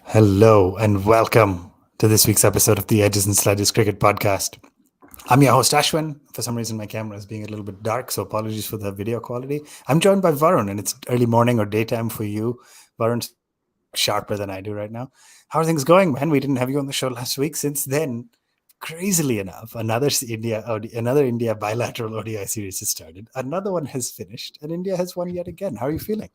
Hello and welcome to this week's episode of the Edges and Sledges Cricket Podcast. I'm your host Ashwin. For some reason, my camera is being a little bit dark, so apologies for the video quality. I'm joined by Varun, and it's early morning or daytime for you. Varun's sharper than I do right now. How are things going, man? We didn't have you on the show last week. Since then, crazily enough, another India bilateral ODI series has started. Another one has finished, and India has won yet again. How are you feeling?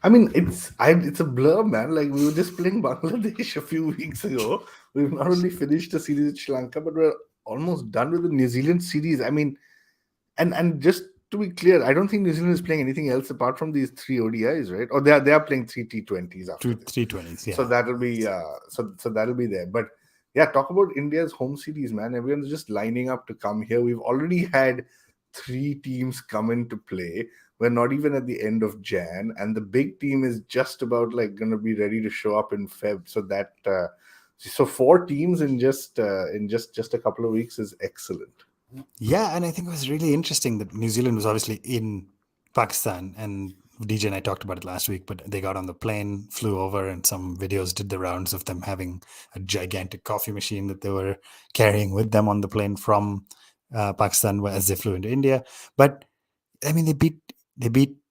I mean, it's a blur, man. Like we were just playing Bangladesh a few weeks ago. We've not only finished the series with Sri Lanka, but we're almost done with the New Zealand series. I mean, and just to be clear, I don't think New Zealand is playing anything else apart from these three ODIs, right? Or they are playing three T20s after Two this. 320s, So yeah. that'll be so that'll be there. But yeah, talk about India's home series, man. Everyone's just lining up to come here. We've already had three teams come into play. We're not even at the end of Jan, and the big team is just about like going to be ready to show up in Feb. So four teams in just a couple of weeks is excellent. Yeah, and I think it was really interesting that New Zealand was obviously in Pakistan, and DJ and I talked about it last week, but they got on the plane, flew over, and some videos did the rounds of them having a gigantic coffee machine that they were carrying with them on the plane from Pakistan as they flew into India. But I mean, they beat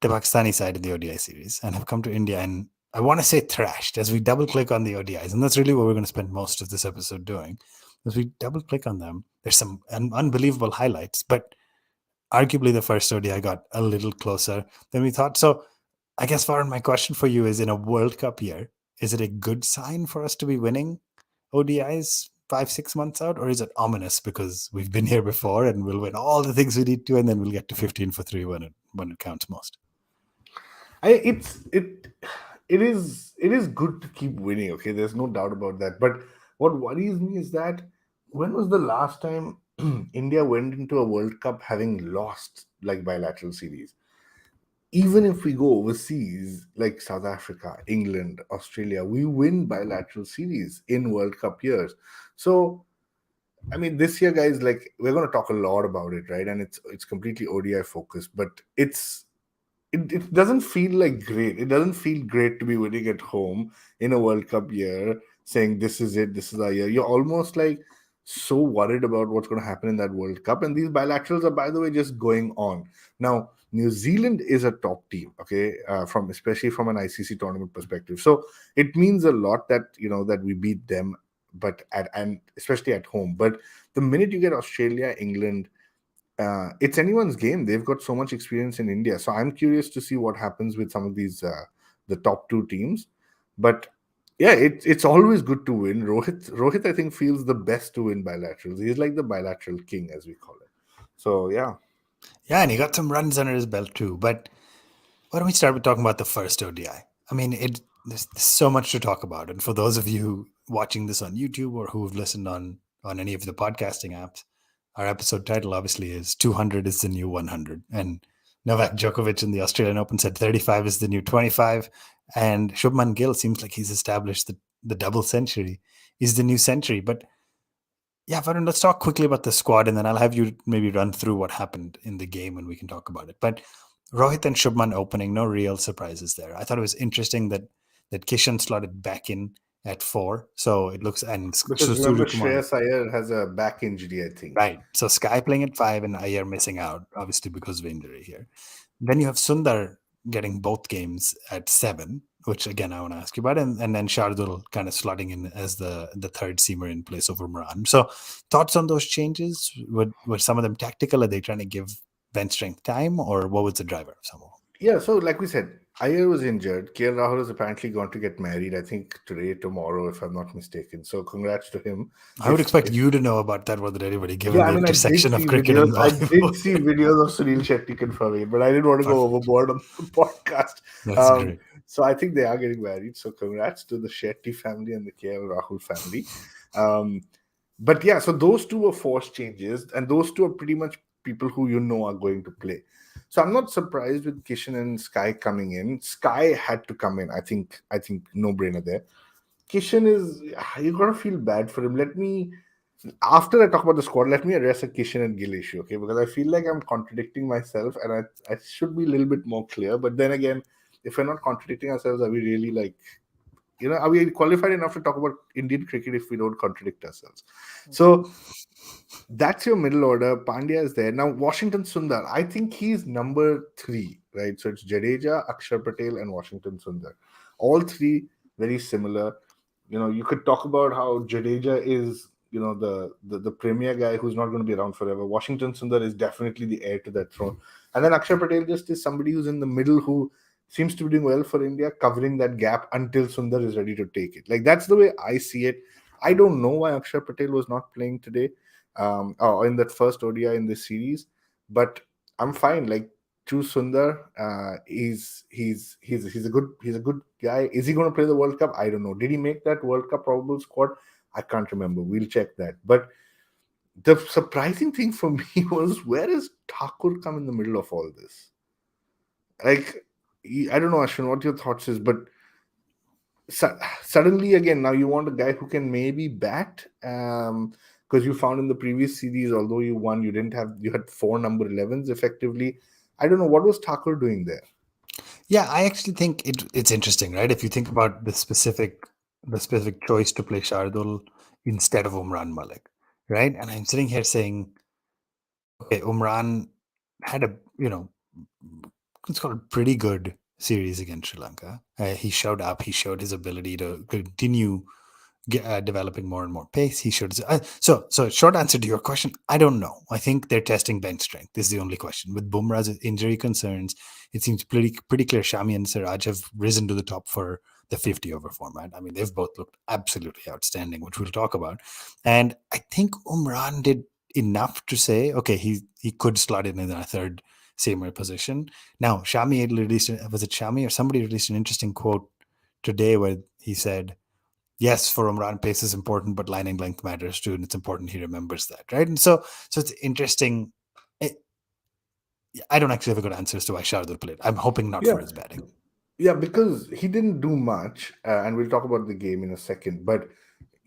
the Pakistani side in the ODI series and have come to India, and I want to say thrashed as we double click on the ODIs, and that's really what we're going to spend most of this episode doing. As we double click on them, there's some unbelievable highlights, but arguably the first ODI got a little closer than we thought. So I guess, Varun, my question for you is: in a World Cup year, is it a good sign for us to be winning ODIs 5-6 months out, or is it ominous because we've been here before and we'll win all the things we need to, and then we'll get to 15 for three when it counts most? I it's it is good to keep winning. Okay, there's no doubt about that. But what worries me is that when was the last time India went into a World Cup having lost like bilateral series? Even if we go overseas, like South Africa, England, Australia, we win bilateral series in World Cup years. So I mean, this year, guys, like we're going to talk a lot about it, right? And it's completely ODI focused, but it doesn't feel like great. It doesn't feel great to be winning at home in a World Cup year, saying this is it, this is our year. You're almost like so worried about what's going to happen in that World Cup. And these bilaterals are, by the way, just going on. Now, New Zealand is a top team, okay, from especially from an ICC tournament perspective. So it means a lot that that we beat them, but at and especially at home. But the minute you get Australia, England, it's anyone's game. They've got so much experience in India. So I'm curious to see what happens with some of these the top two teams. But yeah, it's always good to win. Rohit, I think feels the best to win bilaterals. He's like the bilateral king, as we call it. So yeah, Yeah, and he got some runs under his belt too. But why don't we start with talking about the first ODI? I mean, there's so much to talk about, and for those of you watching this on YouTube or who've listened on any of the podcasting apps, our episode title obviously is 200 is the new 100, and Novak Djokovic in the Australian Open said 35 is the new 25, and Shubman Gill seems like he's established the double century is the new century. But yeah, Varun, let's talk quickly about the squad, and then I'll have you maybe run through what happened in the game, and we can talk about it. But Rohit and Shubman opening, no real surprises there. I thought it was interesting that Kishan slotted back in at 4, so it looks and because remember Surya Kumar. Shreyas Iyer has a back injury, I think. Right. So Sky playing at 5 and Iyer missing out, obviously because of injury here. Then you have Sundar getting both games at 7, which again I want to ask you about, and then Shardul kind of slotting in as the third seamer in place of Umran. So thoughts on those changes? Were some of them tactical? Are they trying to give bench strength time, or what was the driver of some of them? Yeah, so like we said, Iyer was injured. KL Rahul is apparently going to get married, I think today, tomorrow, if I'm not mistaken. So congrats to him. I would expect If you to know about that more than anybody, given Yeah, I the mean, I did intersection see of cricket and videos. I did Bollywood. see videos of Sunil Shetty confirming it, but I didn't want to go overboard on the podcast. That's Um, great. so I think they are getting married. So congrats to the Shetty family and the KL Rahul family. Um, but yeah, so those two are forced changes, and those two are pretty much people who are going to play. So I'm not surprised with Kishan and Sky coming in. Sky had to come in. I think no brainer there. Kishan is you gotta feel bad for him. Let me after I talk about the squad, let me address a Kishan and Gill issue, okay? Because I feel like I'm contradicting myself and I should be a little bit more clear. But then again, if we're not contradicting ourselves, are we really like are we qualified enough to talk about Indian cricket if we don't contradict ourselves? So that's your middle order. Pandya is there. Now, Washington Sundar, I think he's number three, right? So it's Jadeja, Akshar Patel, and Washington Sundar. All three very similar. You could talk about how Jadeja is, the premier guy who's not going to be around forever. Washington Sundar is definitely the heir to that throne. And then Akshar Patel just is somebody who's in the middle who seems to be doing well for India, covering that gap until Sundar is ready to take it. Like, that's the way I see it. I don't know why Akshar Patel was not playing today, or in that first ODI in this series. But I'm fine. Like, choose Sundar. He's a good guy. Is he going to play the World Cup? I don't know. Did he make that World Cup probable squad? I can't remember. We'll check that. But the surprising thing for me was, where is Thakur come in the middle of all this? Like, I don't know, Ashwin, what your thoughts is, but suddenly again now you want a guy who can maybe bat, because you found in the previous series, although you won, you had four number 11s effectively. I don't know what was Thakur doing there. Yeah, I actually think it's interesting, right? If you think about the specific choice to play Shardul instead of Umran Malik, right? And I'm sitting here saying, okay, Umran had a it's called a pretty good series against Sri Lanka. He showed up. He showed his ability to continue developing more and more pace. He should. So short answer to your question, I don't know. I think they're testing bench strength. This is the only question. With Bumrah's injury concerns, it seems pretty clear Shami and Siraj have risen to the top for the 50 over format. I mean, they've both looked absolutely outstanding, which we'll talk about. And I think Umran did enough to say, okay, he could slot in a third seamer position. Now, Shami had released, was it Shami or somebody released an interesting quote today where he said, yes, for Umran, pace is important, but lining length matters too, and it's important he remembers that, right? And so it's interesting. It, I don't actually have a good answer as to why Shardul played. I'm hoping not Yeah, for his batting. yeah, because he didn't do much, and we'll talk about the game in a second. But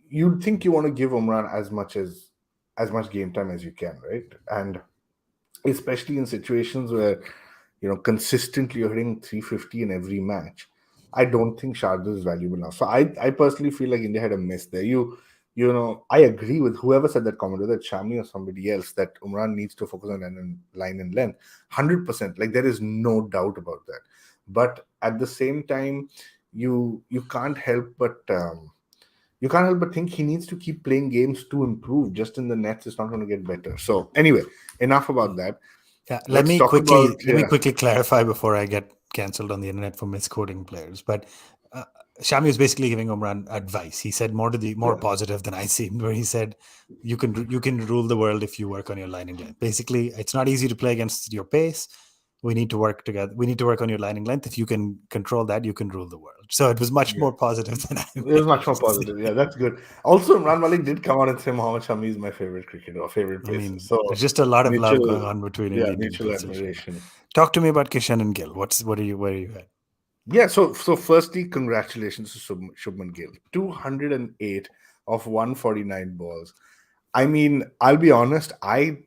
you'd think you want to give Umran as much game time as you can, right? And especially in situations where consistently you're hitting 350 in every match. I don't think Shardul is valuable now. So I personally feel like India had a miss there. I agree with whoever said that comment, whether it's Shami or somebody else, that Umran needs to focus on line and length. 100%. Like, there is no doubt about that. But at the same time, you can't help but think he needs to keep playing games to improve. Just in the nets, it's not going to get better. So anyway, enough about that. Yeah, let Let's me talk about, quickly let me quickly clarify before I get cancelled on the internet for misquoting players. But uh, Shami was basically giving Umran advice. He said more yeah, positive than I seemed, where he said you can rule the world if you work on your lining length. Basically, it's not easy to play against your pace. We need to work together. We need to work on your lining length. If you can control that, you can rule the world. So it was much yeah. more positive than I It was much more managed to positive. Yeah, say. that's good. Also, Imran Malik did come out and say Mohammad Shami is my favorite cricketer or favorite I pacer. mean, So there's just a lot of love mutual, going on between yeah, Indian mutual pacers right now. admiration. Talk to me about Kishan and Gill. Where are you at? Yeah, so firstly, congratulations to Shubman Gill. 208 of 149 balls. I mean, I'll be honest, I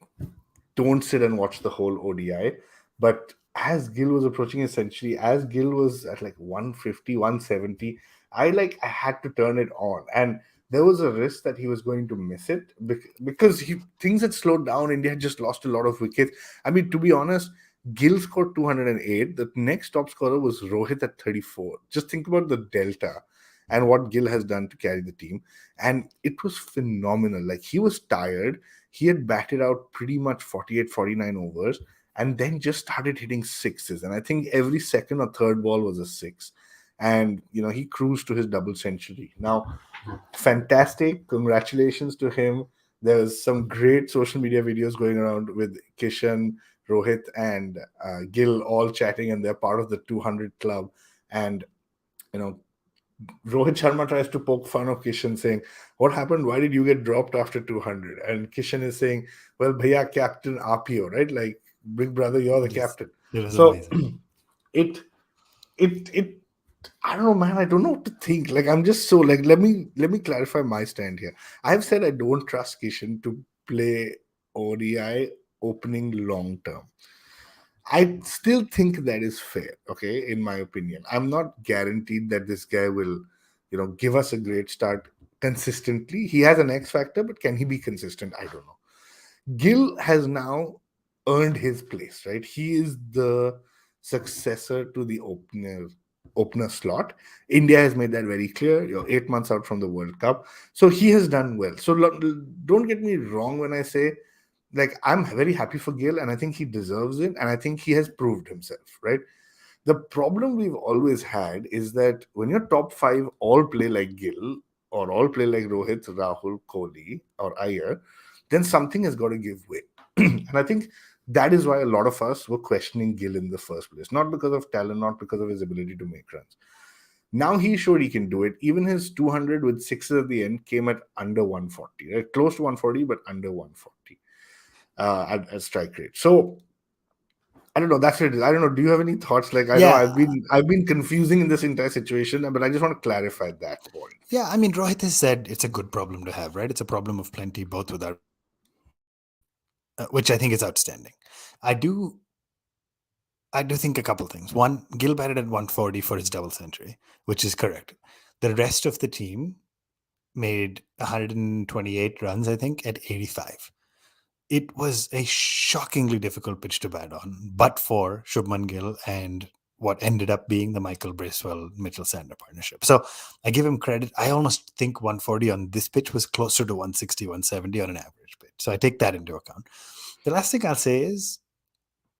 don't sit and watch the whole ODI. But as Gill was approaching his century, as Gill was at like 150, 170, I had to turn it on. And there was a risk that he was going to miss it because things had slowed down. India had just lost a lot of wickets. I mean, to be honest, Gill scored 208. The next top scorer was Rohit at 34. Just think about the delta and what Gill has done to carry the team. And it was phenomenal. Like, he was tired. He had batted out pretty much 48, 49 overs and then just started hitting sixes. And I think every second or third ball was a six. And, he cruised to his double century. Now, fantastic. Congratulations to him. There's some great social media videos going around with Kishan, Rohit, and Gill all chatting, and they're part of the 200 club. And, you know, Rohit Sharma tries to poke fun of Kishan, saying, "What happened? Why did you get dropped after 200?" And Kishan is saying, "Well, bhaiya, captain Apio, right? Like, big brother, you're the Yes, captain." it was So amazing. it it I don't know, man. I don't know what to think. Like, I'm just so, like, let me clarify my stand here. I've said I don't trust Kishan to play ODI opening long term. I still think that is fair, okay, in my opinion. I'm not guaranteed that this guy will give us a great start consistently. He has an X factor, but can he be consistent? I don't know. Gill has now earned his place, right? He is the successor to the opener slot. India has made that very clear. You're 8 months out from the World Cup, so he has done well. So don't get me wrong when I say, like, I'm very happy for Gill, and I think he deserves it, and I think he has proved himself, right? The problem we've always had is that when your top five all play like Gill or all play like Rohit, Rahul, Kohli, or Iyer, then something has got to give way. And I think that is why a lot of us were questioning Gill in the first place. Not because of talent, not because of his ability to make runs. Now he showed he can do it. Even his 200 with sixes at the end came at under 140, right? Close to 140, but under 140 at strike rate. So I don't know. That's it. I don't know. Do you have any thoughts? Like, I know Yeah, I've been confusing in this entire situation, but I just want to clarify that point. yeah. I mean, Rohit has said it's a good problem to have, right? It's a problem of plenty, both without which I think is outstanding. I do I do think a couple things. One, Gill batted at 140 for his double century, which is correct. The rest of the team made 128 runs, I think, at 85. It was a shockingly difficult pitch to bat on, but for Shubman Gill and what ended up being the Michael Bracewell Mitchell Sander partnership. So I give him credit. I almost think 140 on this pitch was closer to 160, 170 on an average pitch. So I take that into account. The last thing I'll say is,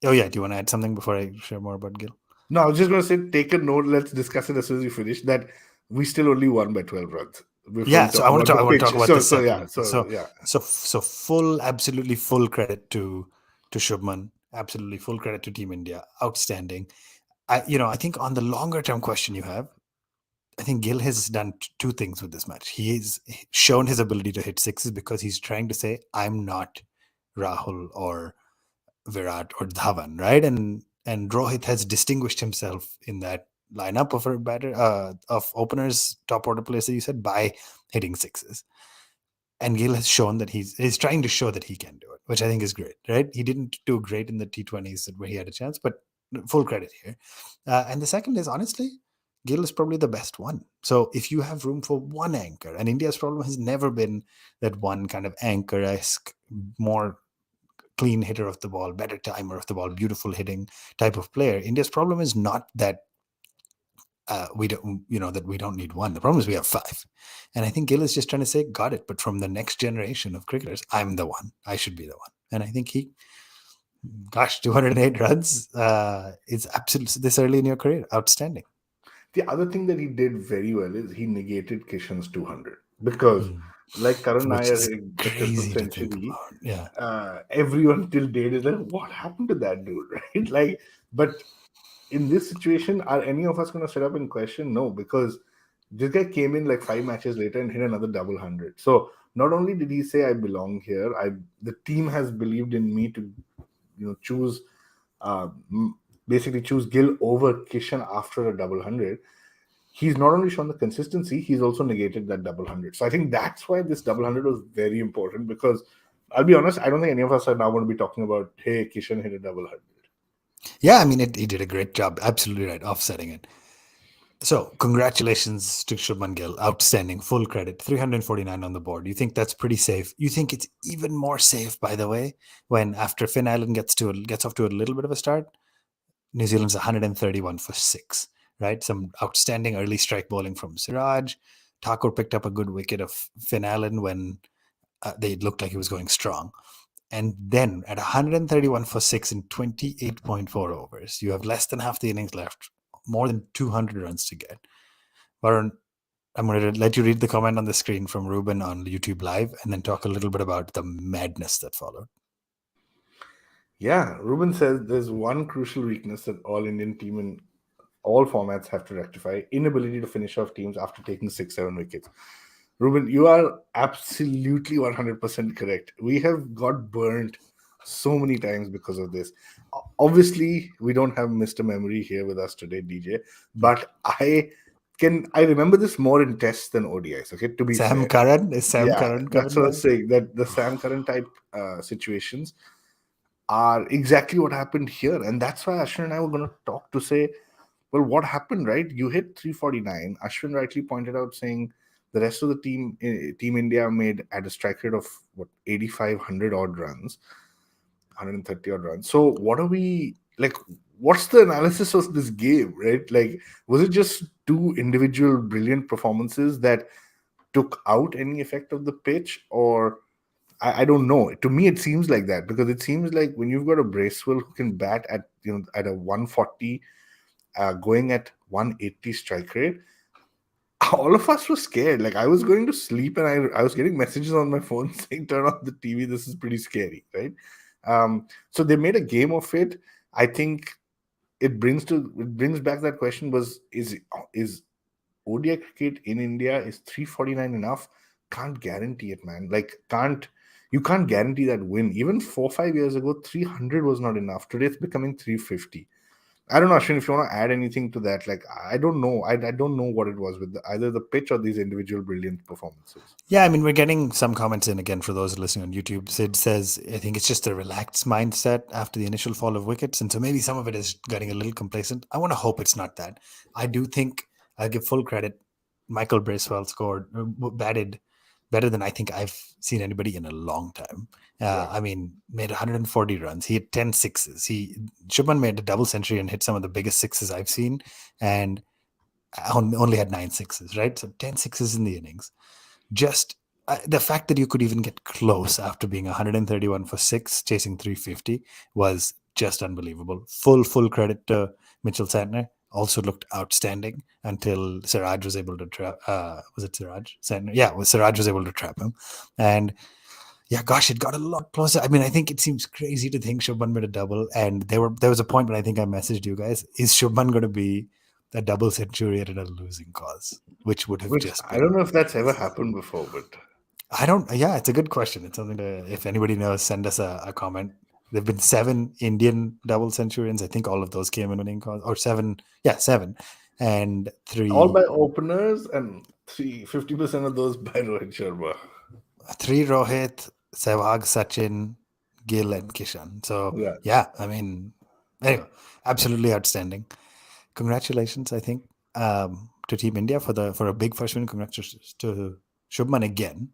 oh yeah, do you want to add something before I share more about Gill? No, I was just going to say, take a note. Let's discuss it as soon as you finish. That we still only won by 12 runs before we Yeah, so talk about I the want to talk pitch. about So, this so yeah, separately. so yeah. So full, absolutely full credit to Shubman. Absolutely full credit to Team India. Outstanding. I think on the longer term question you have, I think Gill has done two things with this match. He's shown his ability to hit sixes because he's trying to say, I'm not Rahul or Virat or Dhawan, right? And Rohit has distinguished himself in that lineup of a batter of openers, top order players that you said, by hitting sixes. And Gill has shown that he's trying to show that he can do it, which I think is great, right? He didn't do great in the T20s where he had a chance, but full credit here. And the second is, honestly, Gill is probably the best one. So if you have room for one anchor, and India's problem has never been that one kind of anchor-esque, more clean hitter of the ball, better timer of the ball, beautiful hitting type of player. India's problem is not that we don't, that we don't need one. The problem is we have five. And I think Gill is just trying to say, got it. But from the next generation of cricketers, I'm the one. I should be the one. And I think gosh, 208 runs. It's absolutely this early in your career. Outstanding. The other thing that he did very well is he negated Kishan's 200 because, Mm. like Karan Which Nair is hit the triple crazy to think century, about. Yeah. everyone till date is like, what happened to that dude, right? Like, but in this situation, are any of us going to sit up and question? No, because this guy came in like 5 matches later and hit another double hundred. So not only did he say I belong here, the team has believed in me to choose uh, basically choose Gill over Kishan after a double hundred. He's not only shown the consistency, he's also negated that double hundred. So I think that's why this double hundred was very important because I'll be honest, I don't think any of us are now going to be talking about, hey, Kishan hit a double hundred. Yeah, I mean, he did a great job. Absolutely right, offsetting it. So, congratulations to Shubman Gill. Outstanding. Full credit. 349 on the board. You think that's pretty safe? You think it's even more safe, by the way, when after Finn Island gets off to a little bit of a start, New Zealand's 131 for six, right? Some outstanding early strike bowling from Siraj. Thakur picked up a good wicket of Finn Island when they looked like he was going strong. And then at 131 for six in 28.4 overs, you have less than half the innings left, more than 200 runs to get. Varun, I'm going to let you read the comment on the screen from Ruben on YouTube Live and then talk a little bit about the madness that followed. Yeah, Ruben says there's one crucial weakness that all Indian team in all formats have to rectify: inability to finish off teams after taking 6-7 wickets. Ruben, you are absolutely 100% correct. We have got burnt so many times because of this. Obviously, we don't have Mr. Memory here with us today, DJ, but I remember this more in tests than ODIs, okay, to be Sam fair. Curran? Is Sam Yeah, Curran that's coming what I back? was saying, that the Sam Curran type situations are exactly what happened here. And that's why Ashwin and I were going to talk to say, Well, what happened, right? You hit 349. Ashwin rightly pointed out, saying the rest of the team, Team India, made at a strike rate of what 8,500 odd runs, 130 odd runs. So, what are we like? What's the analysis of this game, right? Like, was it just two individual brilliant performances that took out any effect of the pitch, or I don't know. To me, it seems like that because it seems like when you've got a Bracewell who can bat at at a 140, going at 180 strike rate, all of us were scared. Like I was going to sleep and I was getting messages on my phone saying, "Turn off the TV. This is pretty scary," right? So they made a game of it. I think it brings back that question: was is ODI cricket in India, is 349 enough? Can't guarantee it, man. Like can't guarantee that win. Even 4 5 years ago, 300 was not enough. Today it's becoming 350. I don't know, Ashwin, if you want to add anything to that. Like I don't know. I don't know what it was with either the pitch or these individual brilliant performances. Yeah, I mean, we're getting some comments in again for those listening on YouTube. Sid says, I think it's just a relaxed mindset after the initial fall of wickets. And so maybe some of it is getting a little complacent. I want to hope it's not that. I do think I'll give full credit. Michael Bracewell scored, batted better than I think I've seen anybody in a long time. Yeah. I mean, made 140 runs. He had 10 sixes. Shubman made a double century and hit some of the biggest sixes I've seen. And only had 9 sixes, right? So 10 sixes in the innings. Just the fact that you could even get close after being 131 for 6 chasing 350 was just unbelievable. Full credit to Mitchell Santner. Also looked outstanding until Siraj was able to trap. Was it Siraj Santner? Yeah, Siraj was able to trap him. And yeah, gosh, it got a lot closer. I mean, I think it seems crazy to think Shubman made a double, and there was a point when I think I messaged you guys: is Shubman going to be a double centurion in a losing cause, which would have Which just I don't been know if that's ever crazy. happened before, but I don't. Yeah, it's a good question. It's something to. If anybody knows, send us a comment. There've been 7 Indian double centurions. I think all of those came in winning cause, or seven. Yeah, seven, and all by three openers and 50% of those by Rohit Sharma. three Rohit, Sehwag, Sachin, Gill, and Kishan. So Yeah. yeah, I mean, Yeah. anyway, absolutely outstanding. Congratulations, I think, to Team India for a big first win. Congratulations to Shubman again.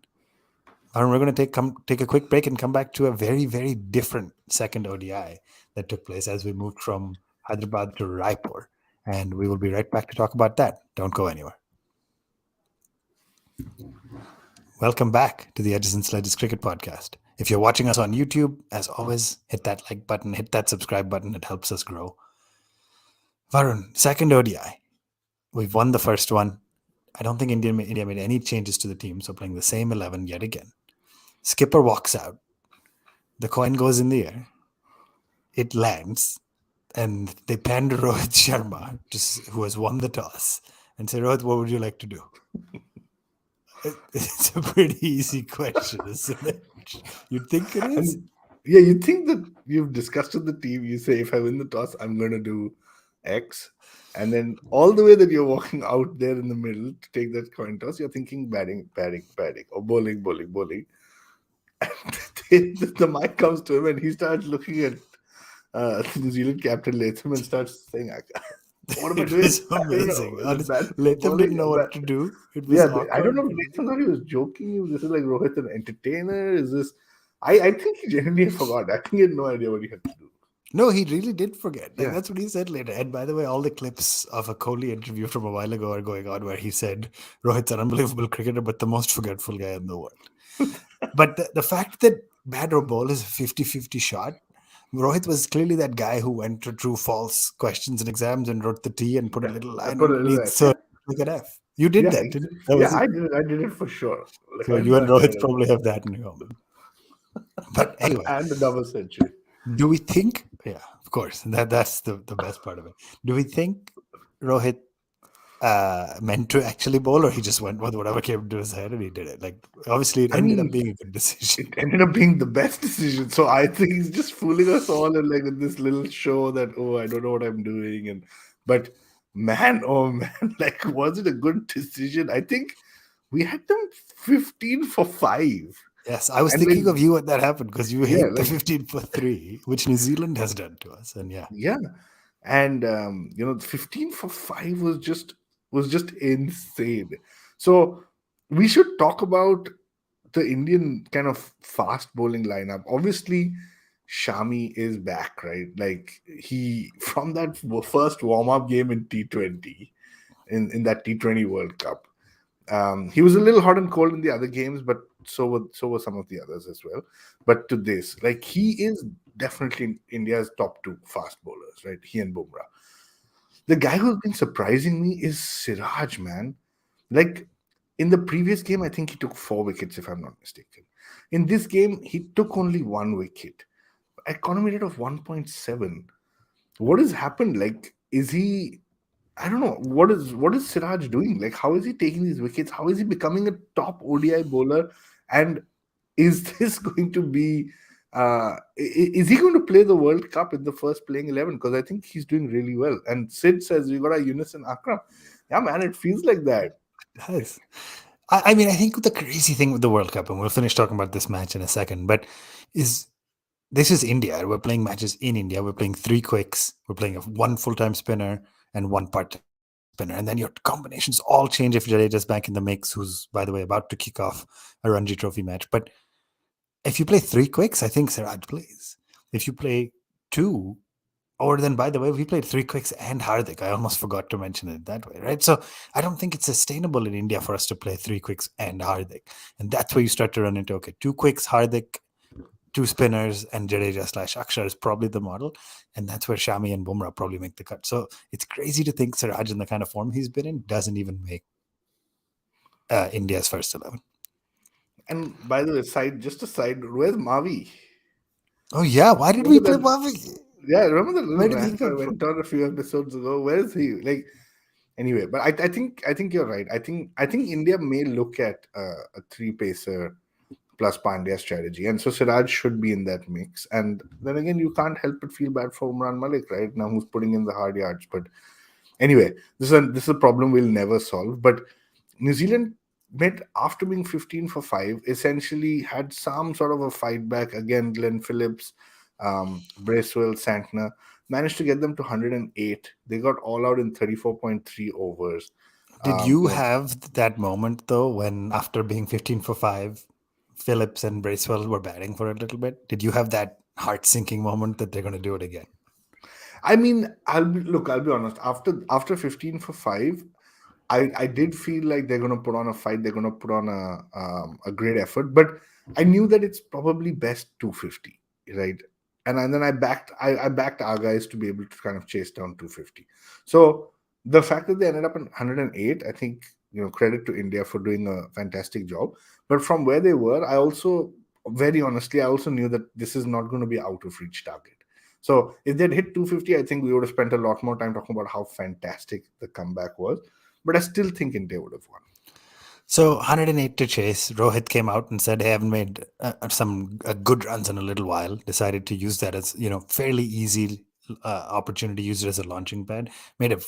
And we're going to take a quick break and come back to a very different second ODI that took place as we moved from Hyderabad to Raipur, and we will be right back to talk about that. Don't go anywhere. Welcome back to the Edges and Sledges Cricket Podcast. If you're watching us on YouTube, as always, hit that like button, hit that subscribe button. It helps us grow. Varun, second ODI. We've won the first one. I don't think India made any changes to the team, so playing the same 11 yet again. Skipper walks out. The coin goes in the air. It lands, and they pan to Rohit Sharma, who has won the toss, and say, Rohit, what would you like to do? It's a pretty easy question, isn't it? You'd think it is. And yeah, you think that you've discussed with the team, you say, if I win the toss, I'm going to do X. And then all the way that you're walking out there in the middle to take that coin toss, you're thinking batting, or bowling. The mic comes to him and he starts looking at the New Zealand captain Latham and starts saying, "What am I It doing? was I don't know. amazing. Is it bad Latham didn't bowling? know what to do. It was Yeah, I don't awkward. know if Latham thought he was joking. This is like Rohit an entertainer. Is this? I think he genuinely forgot. I think he had no idea what he had to do. No, he really did forget. Like Yeah, that's what he said later. And by the way, all the clips of a Kohli interview from a while ago are going on where he said Rohit's an unbelievable cricketer, but the most forgetful guy in the world. But the fact that bat or ball is a 50-50 shot, Rohit was clearly that guy who went to true false questions in exams and wrote the T and put a yeah. little I line put it in underneath. that. So look at F. You did Yeah, that, didn't you? That yeah. was it. I did it. I did it for sure. Like So I had you no and idea Rohit what probably have that in common. But I anyway, and the double century. do we think? Yeah, of course. That's the best part of it. Do we think Rohit meant to actually bowl, or he just went with whatever came to his head and he did it? Like, obviously, it I ended up mean, being a good decision. it ended up being the best decision. So I think he's just fooling us all and like with this little show that I don't know what I'm doing but man, oh man, like was it a good decision? I think we had them 15 for 5. Yes, I was And like thinking of you when that happened because you yeah, hate the like 15 for 3, which New Zealand has done to us. And yeah, yeah. and 15 for 5 was just insane. So we should talk about the Indian kind of fast bowling lineup. Obviously, Shami is back, right? Like he from that first warm up game in T20, in that T20 World Cup. He was a little hot and cold in the other games, but so were some of the others as well. But to this, like he is definitely India's top two fast bowlers, right? He and Bumrah. The guy who's been surprising me is Siraj, man. Like in the previous game, I think he took 4 wickets, if I'm not mistaken. In this game, he took only 1 wicket. Economy rate of 1.7. What has happened? Like, is he? I don't know. What is Siraj doing? Like, how is he taking these wickets? How is he becoming a top ODI bowler? And is this going to be? Is he going to play the World Cup in the first playing 11? Because I think he's doing really well. And Sid says we got a Unison Akram. Yeah, man, it feels like that. It has. I mean, I think the crazy thing with the World Cup, and we'll finish talking about this match in a second, but is this is India. We're playing matches in India. We're playing three quicks. We're playing one full-time spinner and one part-time spinner. And then your combinations all change if Jadeja's back in the mix, who's, by the way, about to kick off a Ranji Trophy match. But if you play three quicks, I think Siraj plays. If you play two, or then, by the way, we played three quicks and Hardik. I almost forgot to mention it that way, right? So I don't think it's sustainable in India for us to play three quicks and Hardik. And that's where you start to run into, okay, two quicks, Hardik, two spinners, and Jadeja slash Akshar is probably the model. And that's where Shami and Bumrah probably make the cut. So it's crazy to think Siraj, in the kind of form he's been in, doesn't even make India's first 11. And by the way, just a side, where's Mavi? Oh, yeah. Why did we Remember play that? Mavi? Yeah, remember the Where little did he rant I come from? went on a few episodes ago? Where is he? Like, anyway, but I think you're right. I think India may look at a three pacer plus Pandya strategy, and so Siraj should be in that mix. And then again, you can't help but feel bad for Umran Malik right now, who's putting in the hard yards. But anyway, this is a problem we'll never solve. But New Zealand met after being 15 for 5, essentially had some sort of a fight back again. Glenn Phillips, Bracewell, Santner managed to get them to 108. They got all out in 34.3 overs. Did you You know, have that moment, though, when after being 15 for 5, Phillips and Bracewell were batting for a little bit? Did you have that heart sinking moment that they're going to do it again? I mean, I'll be honest. After 15 for 5, I did feel like they're going to put on a fight. They're going to put on a great effort. But I knew that it's probably best 250, right? And then I backed our guys to be able to kind of chase down 250. So the fact that they ended up in 108, I think credit to India for doing a fantastic job. But from where they were, I also very honestly I also knew that this is not going to be out of reach target. So if they'd hit 250, I think we would have spent a lot more time talking about how fantastic the comeback was. But I still think India would have won. So 108 to chase. Rohit came out and said, "Hey, I haven't made some good runs in a little while." Decided to use that as fairly easy opportunity. Used it as a launching pad. Made a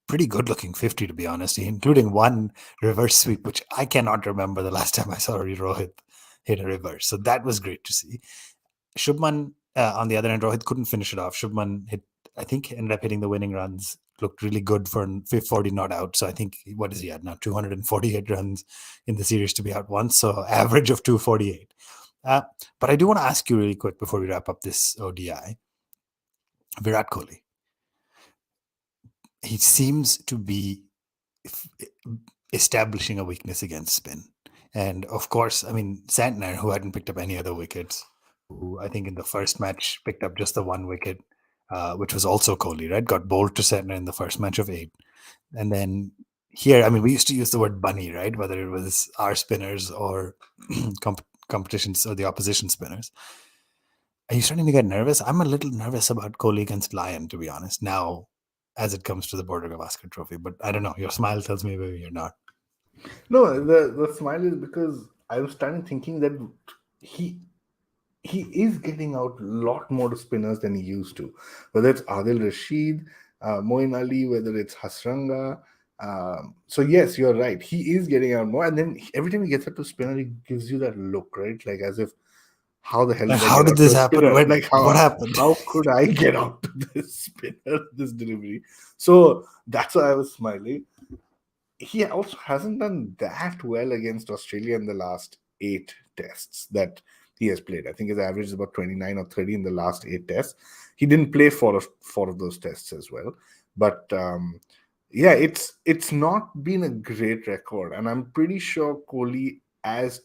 pretty good looking 50, to be honest, including one reverse sweep, which I cannot remember the last time I saw Rohit hit a reverse. So that was great to see. Shubman, on the other end, Rohit couldn't finish it off. Shubman hit, I think, ended up hitting the winning runs. Looked really good for 40 not out. So I think, what is he at now? 248 runs in the series to be out once. So average of 248. But I do want to ask you really quick before we wrap up this ODI. Virat Kohli. He seems to be establishing a weakness against spin. And of course, I mean, Santner, who hadn't picked up any other wickets, who I think in the first match picked up just the one wicket, which was also Kohli, right? Got bowled to Santner in the first match of 8. And then here, I mean, we used to use the word bunny, right? Whether it was our spinners or competitions or the opposition spinners. Are you starting to get nervous? I'm a little nervous about Kohli against Lyon, to be honest, now as it comes to the Border Gavaskar Trophy. But I don't know. Your smile tells me maybe you're not. No, the smile is because I was starting thinking that he he is getting out a lot more spinners than he used to. Whether it's Adil Rashid, Moin Ali, whether it's Hasranga. So yes, you're right. He is getting out more, and then every time he gets up to spinner, he gives you that look, right? Like as if how the hell Like, did I how get did out to this a happen? spinner? When, Like what happened? how could I get out to this spinner, this delivery? So that's why I was smiling. He also hasn't done that well against Australia in the last 8 tests that he has played. I think his average is about 29 or 30 in the last 8 tests. He didn't play four of those tests as well. But yeah, it's not been a great record. And I'm pretty sure Kohli, as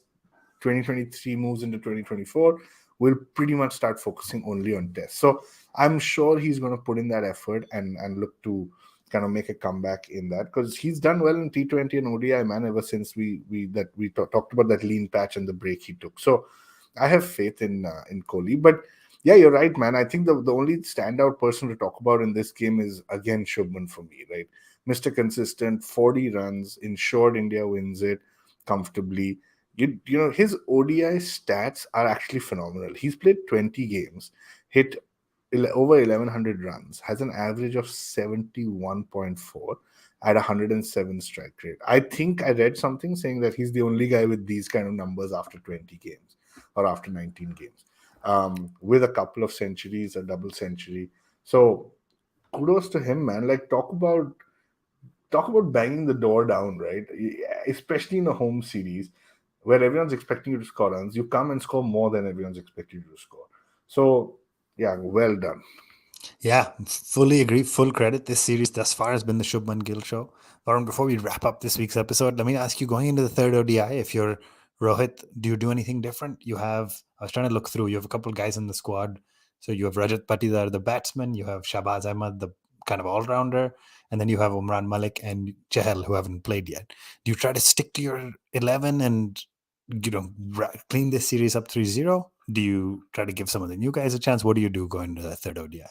2023 moves into 2024, will pretty much start focusing only on tests. So I'm sure he's going to put in that effort and look to kind of make a comeback in that, because he's done well in T20 and ODI, man, ever since we talked about that lean patch and the break he took. So I have faith in Kohli. But yeah, you're right, man. I think the only standout person to talk about in this game is again Shubman for me, right? Mr. Consistent, 40 runs, ensured India wins it comfortably. You know, his ODI stats are actually phenomenal. He's played 20 games, hit over 1100 runs, has an average of 71.4 at 107 strike rate. I think I read something saying that he's the only guy with these kind of numbers after 20 games or after 19 games, with a couple of centuries, a double century. So kudos to him, man. Like, talk about banging the door down, right? Especially in a home series where everyone's expecting you to score runs, you come and score more than everyone's expecting you to score. So, yeah, well done. Yeah, fully agree. Full credit. This series thus far has been the Shubman Gill show. Varun, before we wrap up this week's episode, let me ask you, going into the third ODI, if you're Rohit, do you do anything different? You have, I was trying to look through, you have a couple of guys in the squad. So you have Rajat Patidar, the batsman, you have Shahbaz Ahmad, the kind of all-rounder, and then you have Umran Malik and Chahal, who haven't played yet. Do you try to stick to your 11 and, clean this series up 3-0? Do you try to give some of the new guys a chance? What do you do going into the third ODI?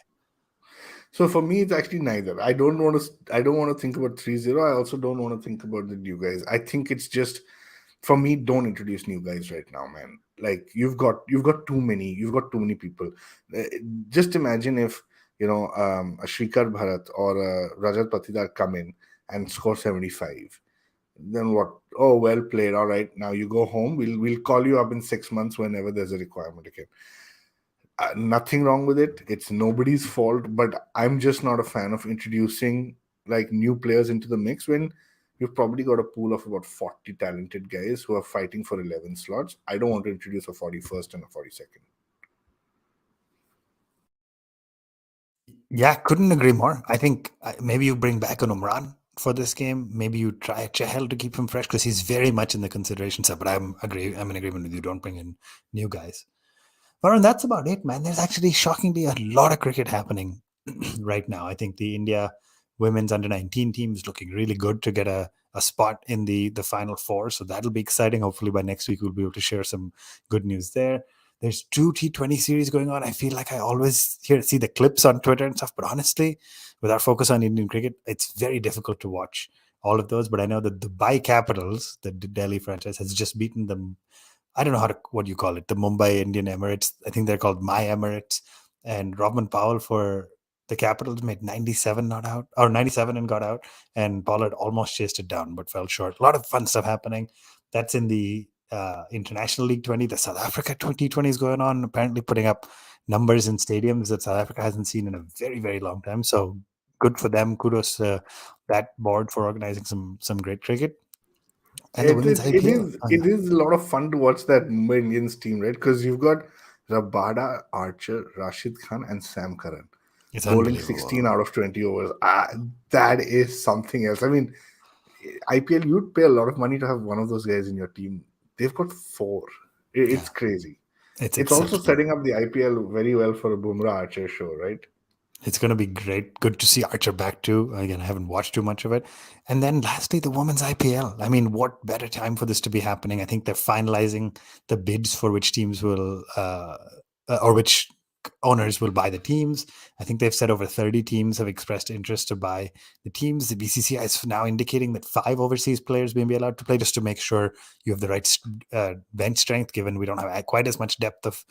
So for me, it's actually neither. I don't want to think about 3-0. I also don't want to think about the new guys. I think it's just, for me, don't introduce new guys right now, man. Like, you've got too many people. Uh, just imagine if, a Shrikar Bharat or a Rajat Patidar come in and score 75. Then what? Oh, well played. All right, now you go home. We'll call you up in 6 months whenever there's a requirement again. Nothing wrong with it. It's nobody's fault, but I'm just not a fan of introducing like new players into the mix when you've probably got a pool of about 40 talented guys who are fighting for 11 slots. I don't want to introduce a 41st and a 42nd. Yeah, couldn't agree more. I think maybe you bring back an Umran for this game. Maybe you try Chahel to keep him fresh because he's very much in the consideration set. But I'm in agreement with you. Don't bring in new guys. Varun, that's about it, man. There's actually shockingly a lot of cricket happening right now. I think the India women's under 19 team is looking really good to get a spot in the final four. So that'll be exciting. Hopefully by next week we'll be able to share some good news there. There's two T20 series going on. I feel like I always see the clips on Twitter and stuff, but honestly, with our focus on Indian cricket, it's very difficult to watch all of those. But I know that the Dubai Capitals, the Delhi franchise, has just beaten them. I don't know what you call it, the Mumbai Indian Emirates. I think they're called My Emirates. And Robin Powell for the Capitals made 97 not out, or 97 and got out. And Pollard almost chased it down, but fell short. A lot of fun stuff happening. That's in the International League 20. The South Africa 2020 is going on, apparently putting up numbers in stadiums that South Africa hasn't seen in a very, very long time. So good for them. Kudos to that board for organizing some great cricket. And the It women's it, it IPL. is Oh, it yeah. is a lot of fun to watch that Mumbai Indians team, right? Because you've got Rabada, Archer, Rashid Khan, and Sam Curran It's bowling 16 unbelievable. out of 20 overs. That is something else. I mean, IPL, you'd pay a lot of money to have one of those guys in your team. They've got four. Yeah. It's crazy. It's It's also exceptional. setting up the IPL very well for a Bumrah Archer show, right? It's going to be great. Good to see Archer back too. Again, I haven't watched too much of it. And then lastly, the women's IPL. I mean, what better time for this to be happening? I think they're finalizing the bids for which teams will, or which owners will buy the teams. I think they've said over 30 teams have expressed interest to buy the teams. The BCCI is now indicating that 5 overseas players may be allowed to play just to make sure you have the right bench strength, given we don't have quite as much depth of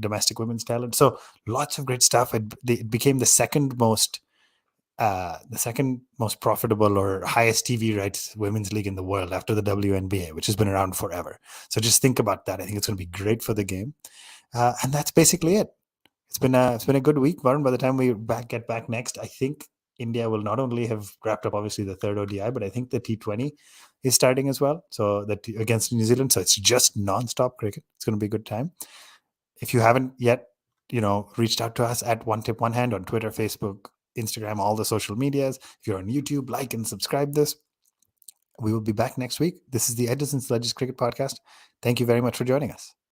domestic women's talent. So lots of great stuff. It became the second most the second most profitable or highest TV rights women's league in the world after the WNBA, which has been around forever. So just think about that. I think it's going to be great for the game. And that's basically it. It's been a good week, Varun. By the time we get back next, I think India will not only have wrapped up obviously the third ODI, but I think the T20 is starting as well. So that against New Zealand, so it's just non-stop cricket. It's going to be a good time. If you haven't yet, reached out to us at One Tip One Hand on Twitter, Facebook, Instagram, all the social medias. If you're on YouTube, like and subscribe this. We will be back next week. This is the Edges and Sledges Cricket Podcast. Thank you very much for joining us.